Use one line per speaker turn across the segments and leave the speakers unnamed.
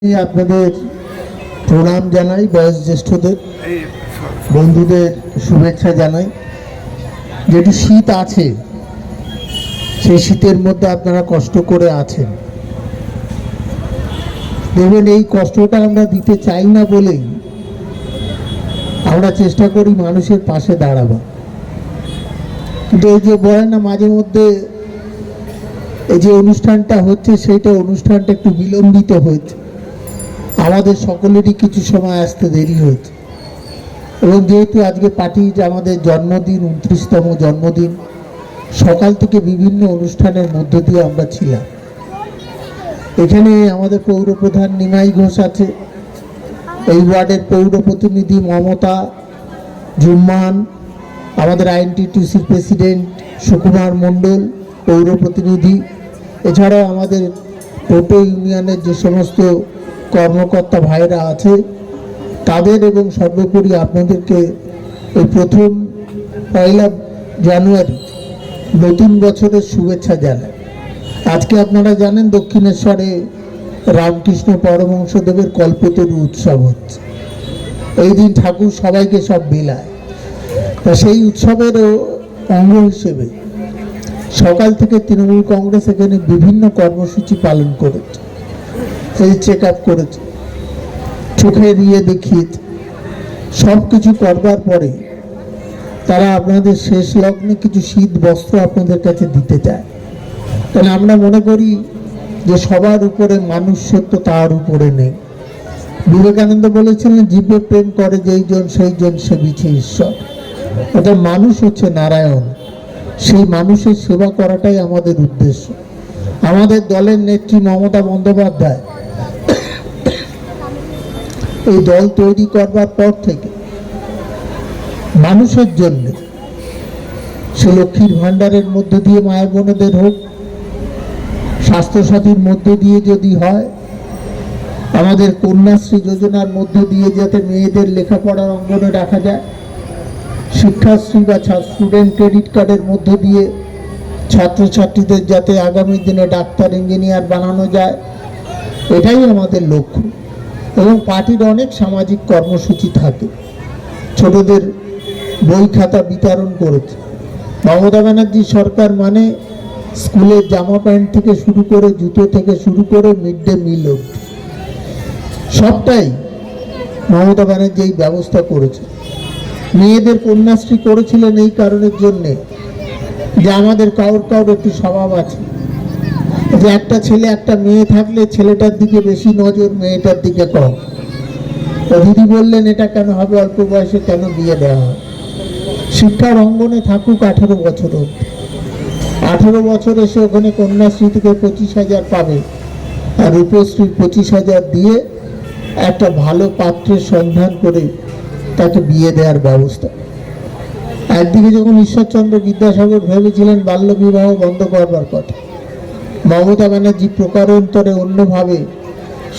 আপনাদের প্রণাম জানাই, বয়োজ্যেষ্ঠদের বন্ধুদের শুভেচ্ছা জানাই। যেটি শীত আছে, সেই শীতের মধ্যে আপনারা কষ্ট করে আছেন। দেখবেন এই কষ্টটা আমরা দিতে চাই না বলেই আমরা চেষ্টা করি মানুষের পাশে দাঁড়াবো। কিন্তু এই যে বলে না, মাঝে মধ্যে এই যে অনুষ্ঠানটা হচ্ছে, সেইটা অনুষ্ঠানটা একটু বিলম্বিত হয়েছে, আমাদের সকলেরই কিছু সময় আসতে দেরি হয়েছে। এবং যেহেতু আজকে পার্টির আমাদের জন্মদিন, 29তম জন্মদিন, সকাল থেকে বিভিন্ন অনুষ্ঠানের মধ্য দিয়ে আমরা ছিলাম। এখানে আমাদের পৌরপ্রধান নিমাই ঘোষ আছে, এই ওয়ার্ডের পৌর প্রতিনিধি মমতা জুম্মান, আমাদের আইএনটিটিউসির প্রেসিডেন্ট সুকুমার মণ্ডল পৌর প্রতিনিধি, এছাড়াও আমাদের টোটো ইউনিয়নের যে সমস্ত কর্মকর্তা ভাইরা আছে তাদের, এবং সর্বোপরি আপনাদেরকে এই প্রথম 1 জানুয়ারি নতুন বছরের শুভেচ্ছা জানাই। আজকে আপনারা জানেন দক্ষিণেশ্বরে রামকৃষ্ণ পরমহংসদেবের কল্পতরু উৎসব হচ্ছে। এই দিন ঠাকুর সবাইকে সব বিলায়। তা সেই উৎসবেরও অঙ্গ হিসেবে সকাল থেকে তৃণমূল কংগ্রেস এখানে বিভিন্ন কর্মসূচি পালন করেছে। হেলথ চেক আপ করেছে, চোখে দিয়ে দেখিয়েছে। সব কিছু করবার পরে তারা আপনাদের শেষ লগ্নে কিছু শীত বস্ত্র আপনাদের কাছে দিতে চায়। তাহলে আমরা মনে করি যে সবার উপরে মানুষ সত্য, তার উপরে নেই। বিবেকানন্দ বলেছিলেন, জীবে প্রেম করে যেই জন সেই জন সেবিছে ঈশ্বর। অর্থাৎ মানুষ হচ্ছে নারায়ণ। সেই মানুষের সেবা করাটাই আমাদের উদ্দেশ্য। আমাদের দলের নেত্রী মমতা বন্দ্যোপাধ্যায় এই দল তৈরি করবার পর থেকে মানুষের জন্য, সে লক্ষ্মীর ভাণ্ডারের মধ্য দিয়ে মায়ের বোনেদের হোক, স্বাস্থ্যসাথীর মধ্য দিয়ে যদি হয়, আমাদের কন্যাশ্রী যোজনার মধ্য দিয়ে যাতে মেয়েদের লেখাপড়ার অঙ্গনে রাখা যায়, শিক্ষাশ্রী বা স্টুডেন্ট ক্রেডিট কার্ডের মধ্য দিয়ে ছাত্রছাত্রীদের যাতে আগামী দিনে ডাক্তার ইঞ্জিনিয়ার বানানো যায়, এটাই আমাদের লক্ষ্য। এবং পার্টির অনেক সামাজিক কর্মসূচি থাকে। ছোটদের বই খাতা বিতরণ করেছে। মমতা ব্যানার্জি সরকার মানে স্কুলের জামা প্যান্ট থেকে শুরু করে, জুতো থেকে শুরু করে, মিড ডে মিল অবধি সবটাই মমতা ব্যানার্জি এই ব্যবস্থা করেছে। মেয়েদের কন্যাশ্রী করেছিলেন এই কারণের জন্যে যে আমাদের কারোর একটি স্বভাব আছে যে একটা ছেলে একটা মেয়ে থাকলে ছেলেটার দিকে বেশি নজর, মেয়েটার দিকে কম। তো দিদি বললেন, এটা কেন হবে, অল্প বয়সে কেন বিয়ে দেওয়া হয়? শিক্ষার অঙ্গনে থাকুক 18 বছর অবধি। 18 বছর এসে ওখানে কন্যাশ্রী থেকে 25,000 পাবে, আর রূপশ্রী 25,000 দিয়ে একটা ভালো পাত্রের সন্ধান করে তাকে বিয়ে দেওয়ার ব্যবস্থা। একদিকে যখন ঈশ্বরচন্দ্র বিদ্যাসাগর ভেবেছিলেন বাল্যবিবাহ বন্ধ করবার কথা, মমতা ব্যানার্জি প্রকারান্তরে অন্যভাবে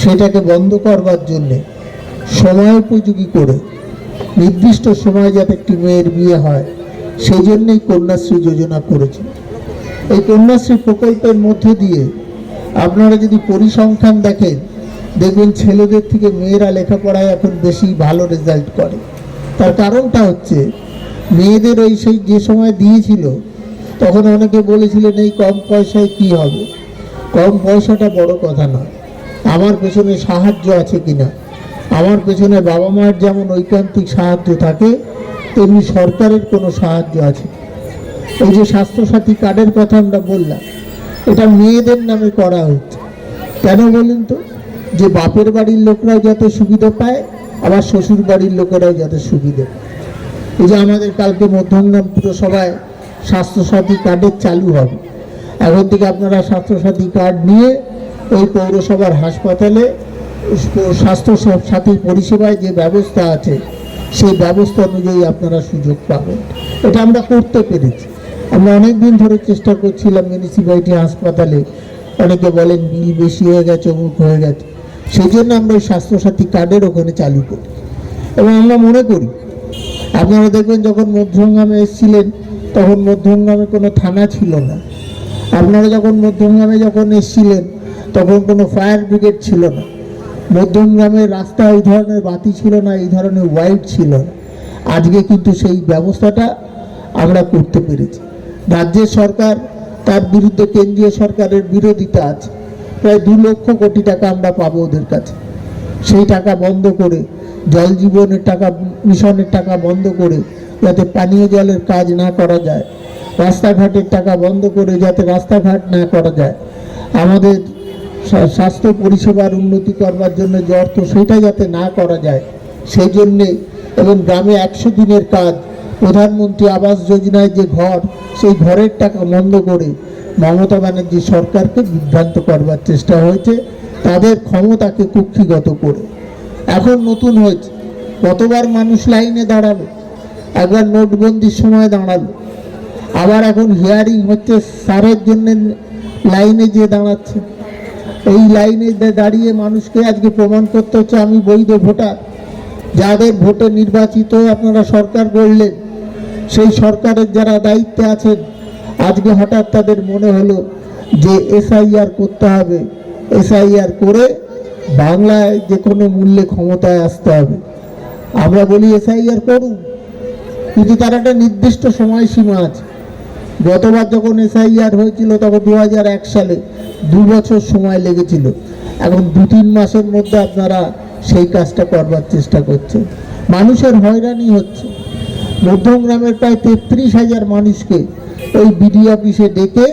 সেটাকে বন্ধ করবার জন্যে সময়োপযোগী করে নির্দিষ্ট সময় যাতে একটি মেয়ের বিয়ে হয়, সেই জন্যই কন্যাশ্রী যোজনা করেছে। এই কন্যাশ্রী প্রকল্পের মধ্যে দিয়ে আপনারা যদি পরিসংখ্যান দেখেন, দেখবেন ছেলেদের থেকে মেয়েরা লেখাপড়ায় এখন বেশি ভালো রেজাল্ট করে। তার কারণটা হচ্ছে, মেয়েদের ওই সেই যে সময় দিয়েছিল তখন অনেকে বলেছিলেন এই কম পয়সায় কি হবে। কম পয়সাটা বড় কথা নয়, আমার পেছনে সাহায্য আছে কিনা। আমার পেছনে বাবা মায়ের যেমন ঐকান্তিক সাহায্য থাকে, তেমনি সরকারের কোনো সাহায্য আছে। এই যে স্বাস্থ্যসাথী কার্ডের কথা আমরা বললাম, এটা মেয়েদের নামে করা হচ্ছে। কেন বলুন তো? যে বাপের বাড়ির লোকরাও যাতে সুবিধা পায়, আবার শ্বশুর বাড়ির লোকেরাও যাতে সুবিধা পায়। এই যে আমাদের কালকে মধ্যমগ্রাম পুরসভায় স্বাস্থ্যসাথী কার্ডের চালু হবে। এখন থেকে আপনারা স্বাস্থ্যসাথী কার্ড নিয়ে ওই পৌরসভার হাসপাতালে স্বাস্থ্যসাথী পরিষেবায় যে ব্যবস্থা আছে সেই ব্যবস্থা অনুযায়ী আপনারা সুযোগ পাবেন। এটা আমরা করতে পেরেছি। আমরা অনেক দিন ধরে চেষ্টা করছিলাম মিউনিসিপ্যালিটি হাসপাতালে, অনেকে বলেন বিল বেশি হয়ে গেছে, অমুক হয়ে গেছে, সেই জন্য আমরা ওই স্বাস্থ্যসাথী কার্ডের ওখানে চালু করি। এবং আমরা মনে করি, আপনারা দেখবেন যখন মধ্যমগ্রামে এসেছিলেন তখন মধ্যমগ্রামে কোনো থানা ছিল না। আপনারা যখন মধ্যমগ্রামে এসেছিলেন তখন কোনো ফায়ার ব্রিগেড ছিল না। মধ্যমগ্রামের রাস্তা এই ধরনের বাতি ছিল না, এই ধরনের হোয়াইট ছিল না। আজকে কিন্তু সেই ব্যবস্থাটা আমরা করতে পেরেছি। রাজ্যের সরকার, তার বিরুদ্ধে কেন্দ্রীয় সরকারের বিরোধিতা আছে, প্রায় 2 লক্ষ কোটি টাকা আমরা পাবো ওদের কাছে। সেই টাকা বন্ধ করে, জল জীবনের টাকা, মিশনের টাকা বন্ধ করে যাতে পানীয় জলের কাজ না করা যায়, রাস্তাঘাটের টাকা বন্ধ করে যাতে রাস্তাঘাট না করা যায়, আমাদের স্বাস্থ্য পরিষেবার উন্নতি করবার জন্য যে অর্থ সেটা যাতে না করা যায় সেই জন্যে, এবং গ্রামে 100 দিনের কাজ, প্রধানমন্ত্রী আবাস যোজনায় যে ঘর, সেই ঘরের টাকা বন্ধ করে মমতা ব্যানার্জি সরকারকে বিভ্রান্ত করবার চেষ্টা হয়েছে, তাদের ক্ষমতাকে কুক্ষিগত করে। এখন নতুন হয়েছে, কতবার মানুষ লাইনে দাঁড়াবে, একবার নোটবন্দির সময় দাঁড়ালো, আবার এখন হিয়ারিং হচ্ছে, সারের জন্য লাইনে যে দাঁড়াচ্ছে। এই লাইনে দাঁড়িয়ে মানুষকে আজকে প্রমাণ করতে হচ্ছে আমি বৈধ ভোটার। যাদের ভোটে নির্বাচিত আপনারা সরকার গড়লেন, সেই সরকারের যারা দায়িত্বে আছেন, আজকে হঠাৎ তাদের মনে হলো যে এসআইআর করতে হবে, এসআইআর করে বাংলায় যে কোনো মূল্যে ক্ষমতায় আসতে হবে। আমরা বলি এসআইআর করুন, কিন্তু তার একটা নির্দিষ্ট সময়সীমা আছে। গতবার যখন এসআইআর হয়েছিল তখন 2001 সালে 2 বছর সময় লেগেছিল। এখন 2-3 মাসের মধ্যে আপনারা সেই কাজটা করবার চেষ্টা করছেন। মানুষের হয়রানি হচ্ছে। মধ্যমগ্রামের প্রায় 33,000 মানুষকে ওই বিডিও অফিসে ডেকে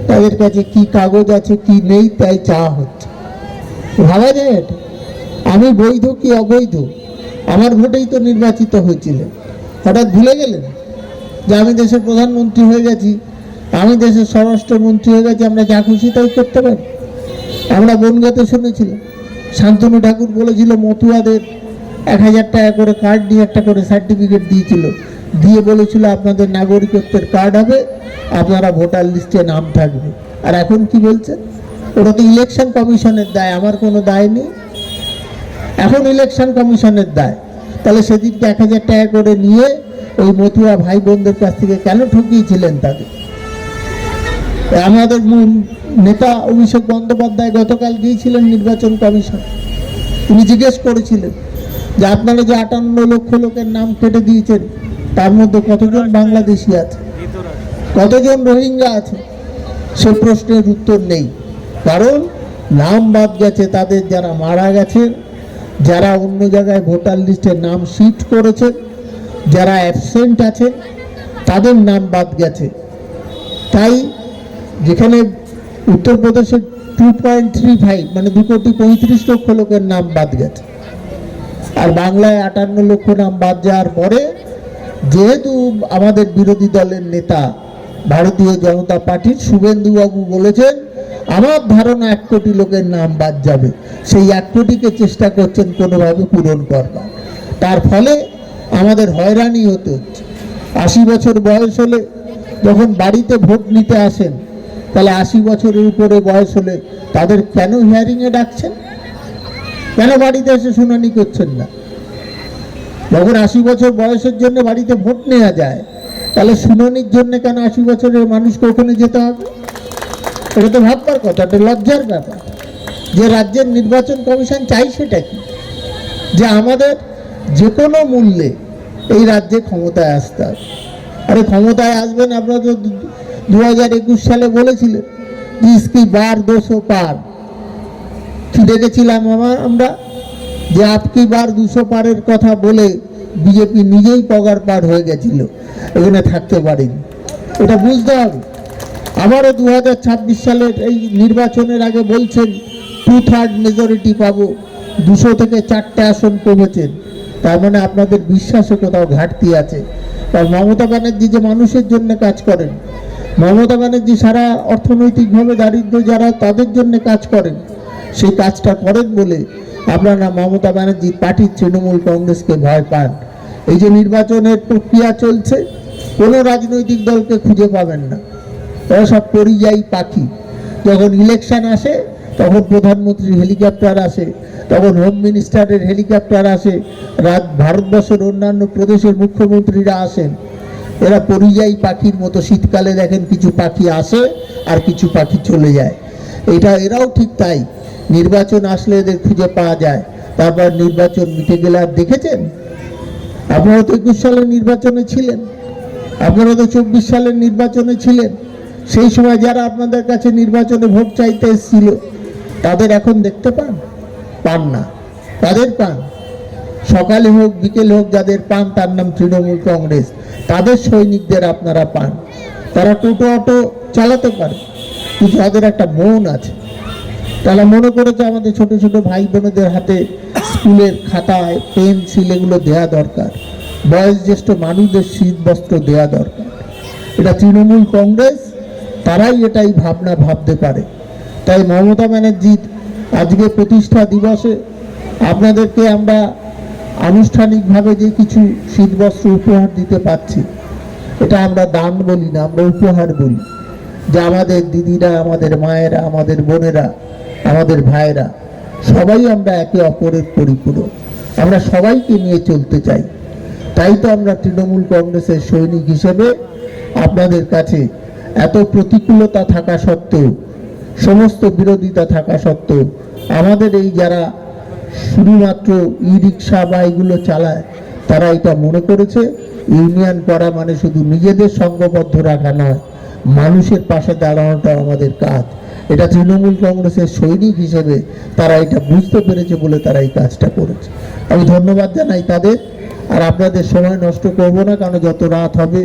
তাদের কাছে কি কাগজ আছে কি নেই তাই চাওয়া হচ্ছে। ভাবা যায় এটা? আমি বৈধ কি অবৈধ? আমার ভোটেই তো নির্বাচিত হয়েছিলেন, হঠাৎ ভুলে গেলেন যে আমি দেশের প্রধানমন্ত্রী হয়ে গেছি, আমি দেশের স্বরাষ্ট্রমন্ত্রী হয়ে গেছি, আমরা যা খুশি তাই করতে পারি? আমরা বনগাঁতে শুনেছিলাম শান্তনু ঠাকুর বলেছিল মতুয়াদের 1000 টাকা করে কার্ড দিয়ে একটা করে সার্টিফিকেট দিয়েছিল, দিয়ে বলেছিল আপনাদের নাগরিকত্বের কার্ড হবে, আপনারা ভোটার লিস্টে নাম থাকবে। আর এখন কি বলছে? ওটা তো ইলেকশন কমিশনের দায়, আমার কোনো দায় নেই। এখন ইলেকশন কমিশনের দায়। তাহলে সেদিনকে 1000 টাকা করে নিয়ে ওই মতুয়া ভাই বোনদের কাছ থেকে কেন ঠকিয়েছিলেন তাদের? আমাদের নেতা অভিষেক বন্দ্যোপাধ্যায় গতকাল গিয়েছিলেন নির্বাচন কমিশন, তিনি জিজ্ঞেস করেছিলেন যে আপনারা যে 58 লক্ষ লোকের নাম কেটে দিয়েছেন তার মধ্যে কতজন বাংলাদেশি আছে, কতজন রোহিঙ্গা আছে? সে প্রশ্নের উত্তর নেই, কারণ নাম বাদ গেছে তাদের যারা মারা গেছেন, যারা অন্য জায়গায় ভোটার লিস্টে নাম শিফট করেছেন, যারা অ্যাবসেন্ট আছেন তাদের নাম বাদ গেছে। তাই যেখানে উত্তরপ্রদেশের 2.35 মানে 2,35,00,000 লোকের নাম বাদ গেছে, আর বাংলায় 58 লক্ষ নাম বাদ যাওয়ার পরে যেহেতু আমাদের বিরোধী দলের নেতা ভারতীয় জনতা পার্টির শুভেন্দুবাবু বলেছেন আমার ধারণা 1 কোটি লোকের নাম বাদ যাবে, সেই 1 কোটিকে চেষ্টা করছেন কোনোভাবে পূরণ করবার। তার ফলে আমাদের হয়রানি হতে হচ্ছে। 80 বছর বয়স হলে যখন বাড়িতে ভোট নিতে আসেন, তাহলে 80 বছরের উপরে বয়স হলে তাদের কেন হিয়ারিংয়ে ডাকছেন? কেন বাড়িতে এসে শুনানি করছেন না? যখন 80 বছর বয়সের জন্য বাড়িতে ভোট নেওয়া যায়, তাহলে শুনানির জন্য কেন 80 বছরের মানুষকে ওখানে যেতে হবে? এটা তো ভাববার কথা, এটা লজ্জার ব্যাপার। যে রাজ্যের নির্বাচন কমিশন চাই সেটা কি? যে আমাদের যে কোনো মূল্যে এই রাজ্যে ক্ষমতায় আসতে হবে। আরে ক্ষমতায় আসবেন, আপনারা তো 2021 সালে বলেছিলেন যে ইসকি বার 200 পার। কি দেখেছিলাম আমরা? যে আপকি বার 200 পারের কথা বলে বিজেপি নিজেই পগার পার হয়ে গেছিল, এখানে থাকতে পারেনি। এটা বুঝতে হবে। আবারও 2026 সালের এই নির্বাচনের আগে বলছেন 2/3 মেজরিটি পাবো, 200 থেকে 4টে আসন কমেছেন। তার মানে আপনাদের বিশ্বাসে কোথাও ঘাটতি আছে। কারণ মমতা ব্যানার্জি যে মানুষের জন্য কাজ করেন, মমতা ব্যানার্জি সারা অর্থনৈতিকভাবে দারিদ্র যারা তাদের জন্য কাজ করেন, সেই কাজটা করেন বলে আপনারা মমতা ব্যানার্জি পার্টির তৃণমূল কংগ্রেসকে ভয় পান। এই যে নির্বাচনের প্রক্রিয়া চলছে, কোনো রাজনৈতিক দলকে খুঁজে পাবেন না, ওরা সব পরিযায়ী পাখি। যখন ইলেকশন আসে তখন প্রধানমন্ত্রীর হেলিকপ্টার আসে, তখন হোম মিনিস্টারের হেলিকপ্টার আসে, ভারতবর্ষের অন্যান্য প্রদেশের মুখ্যমন্ত্রীরা আসেন। এরা পরিযায়ী পাখির মতো। শীতকালে দেখেন কিছু পাখি আসে আর কিছু পাখি চলে যায়। এরাও ঠিক তাই। নির্বাচন আসলে এদের খুঁজে পাওয়া যায়, তারপর নির্বাচন মিটে গেলে আর দেখেছেন? আপনারা তো 21 সালের নির্বাচনে ছিলেন, আপনারা তো 24 সালের নির্বাচনে ছিলেন। সেই সময় যারা আপনাদের কাছে নির্বাচনে ভোট চাইতে এসেছিল তাদের এখন দেখতে পান? পান না। তাদের পান, সকালে হোক বিকেল হোক যাদের পান তার নাম তৃণমূল কংগ্রেস। তাদের সৈনিকদের আপনারা পান। তারা টোটো অটো চালাতে পারে, কিন্তু তাদের একটা মন আছে। তারা মনে করেছে আমাদের ছোট ছোট ভাই বোনেদের হাতে স্কুলের খাতায় পেন্সিল এগুলো দেওয়া দরকার, বয়োজ্যেষ্ঠ মানুষদের শীত বস্ত্র দেওয়া দরকার। এটা তৃণমূল কংগ্রেস, তারাই এটাই ভাবনা ভাবতে পারে। তাই মমতা ব্যানার্জির আজকে প্রতিষ্ঠা দিবসে আপনাদেরকে আমরা আনুষ্ঠানিকভাবে যে কিছু শীতবস্ত্র উপহার দিতে পারছি, এটা আমরা দান বলি না, আমরা উপহার বলি। যে আমাদের দিদিরা, আমাদের মায়েরা, আমাদের বোনেরা, আমাদের ভাইয়েরা সবাই আমরা একে অপরের পরিপূরক, আমরা সবাইকে নিয়ে চলতে চাই। তাই তো আমরা তৃণমূল কংগ্রেসের সৈনিক হিসেবে আপনাদের কাছে এত প্রতিকূলতা থাকা সত্ত্বেও, সমস্ত বিরোধিতা থাকা সত্ত্বেও, আমাদের এই যারা শুধুমাত্র ই রিক্সা বা এগুলো চালায় তারা এটা মনে করেছে ইউনিয়ন করা মানে শুধু নিজেদের সঙ্গবদ্ধ রাখা নয়, মানুষের পাশে দাঁড়ানোটা আমাদের কাজ। এটা তৃণমূল কংগ্রেসের সৈনিক হিসেবে তারা এটা বুঝতে পেরেছে বলে তারা এই কাজটা করেছে। আমি ধন্যবাদ জানাই তাদের। আর আপনাদের সময় নষ্ট করব না, কারণ যত রাত হবে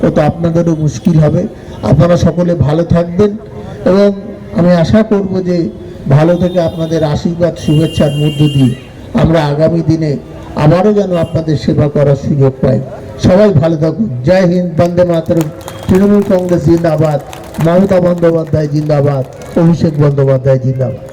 তত আপনাদেরও মুশকিল হবে। আপনারা সকলে ভালো থাকবেন এবং আমি আশা করব যে ভালো থেকে আপনাদের আশীর্বাদ শুভেচ্ছার মধ্য দিয়ে আমরা আগামী দিনে আবারও যেন আপনাদের সেবা করার সুযোগ পাই। সবাই ভালো থাকুন। জয় হিন্দ, বন্দে মাতরম। তৃণমূল কংগ্রেস জিন্দাবাদ, মমতা বন্দ্যোপাধ্যায় জিন্দাবাদ, অভিষেক বন্দ্যোপাধ্যায় জিন্দাবাদ।